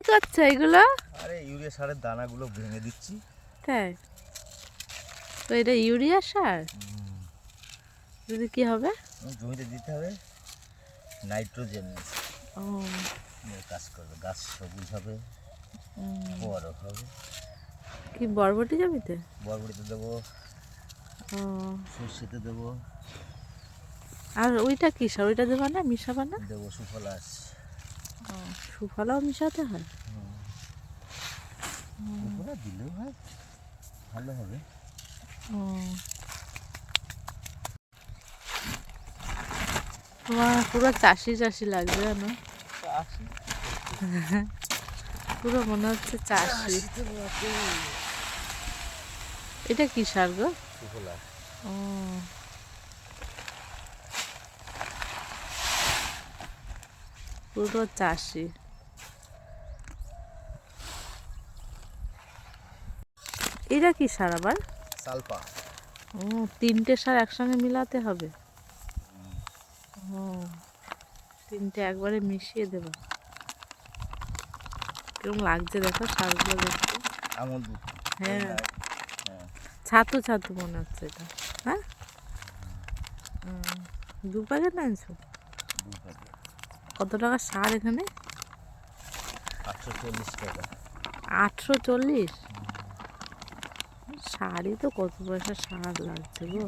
কি করছো এগুলো? আরে ইউরিয়া সারের দানাগুলো ভেঙে দিচ্ছি। তাই? তো এটা ইউরিয়া সার? যদি কি হবে? জমিতে দিতে হবে নাইট্রোজেন। ও কাজ করবে, গাছ সবুজ হবে, বড় হবে। কি বরবটি জমিতে? বরবটিতে দেবো, ও সর্ষেতে দেবো। আর ওইটা কি সার? ওইটা দেবা না, মিশাবা না? দেবো সুফলাস। ও সুফলাও মিশাতে হয়? সুফলা দিলেও হয়, ভালো হবে। ও তোমার পুরো চাষি চাষি লাগবে জানো, পুরো মনে হচ্ছে চাষি। এটা কি সার গো? সুফলা। ও পুরো চাষি। এটা কি সার আবার? সালফা। ও তিনটে সার একসঙ্গে মিলাতে হবে? ও তিনটে একবারে মিশিয়ে দেবো। কিরকম লাগছে দেখো সারগুলো দেখতে। আমল দুধ। হ্যাঁ হ্যাঁ, ছাতু ছাতু মনে হচ্ছে এটা। হ্যাঁ 2 প্যাকেট আনছো? 2 প্যাকেট। কত টাকা সার এখানে? 840 টাকা। 840? সারই তো কত পয়সা সার লাগছে গো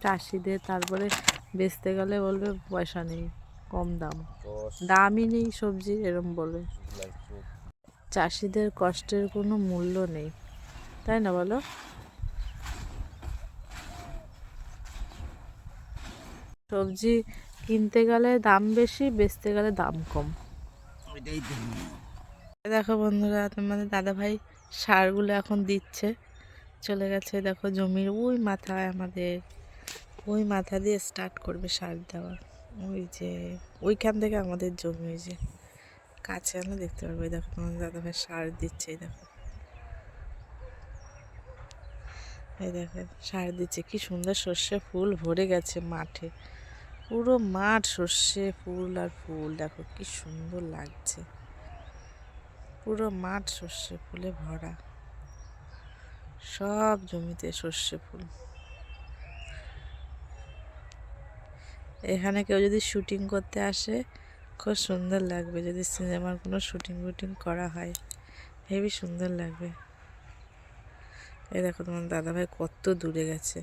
চাষিদের। তারপরে বেচতে গেলে বলবে পয়সা নেই, কম দাম, দামই নেই সবজির, এরম বলবে। চাষিদের কষ্টের কোনো মূল্য নেই, তাই না বলো? সবজি কিনতে গেলে দাম বেশি, বেচতে গেলে দাম কম। দেখো বন্ধুরা, তোমাদের দাদাভাই সারগুলো এখন দিচ্ছে, চলে গেছে দেখো জমির ওই মাথায়, আমাদের ওই মাথা দিয়ে স্টার্ট করবে সার দেওয়া। ওই যে ওইখান থেকে আমাদের জমি, ওই যে কাছে আমরা দেখতে পারবো। দেখো তোমাদের দাদাভাই সার দিচ্ছে, এই দেখো, এই দেখো সার দিচ্ছে। কি সুন্দর সর্ষে ফুল ভরে গেছে মাঠে, পুরো মাঠ সর্ষে ফুল আর ফুল। দেখো কি সুন্দর লাগছে, পুরো মাঠ সর্ষে ফুলে ভরা, সব জমিতে সর্ষে ফুল। এখানে কেউ যদি শুটিং করতে আসে খুব সুন্দর লাগবে, যদি সিনেমার কোনো শুটিং ফুটিং করা হয় হেবি সুন্দর লাগবে। এই দেখো তোমার দাদাভাই কত দূরে গেছে।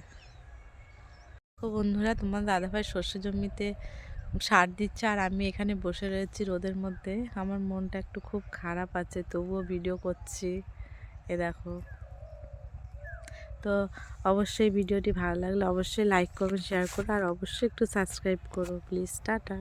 তো বন্ধুরা, তোমার দাদাভাই সর্ষে জমিতে সার দিচ্ছে আর আমি এখানে বসে রয়েছি রোদের মধ্যে। আমার মনটা একটু খুব খারাপ আছে, তবুও ভিডিও করছি। এ দেখো, তো অবশ্যই ভিডিওটি ভালো লাগলে অবশ্যই লাইক করবেন, শেয়ার করো, আর অবশ্যই একটু সাবস্ক্রাইব করো প্লিজ। টাটা।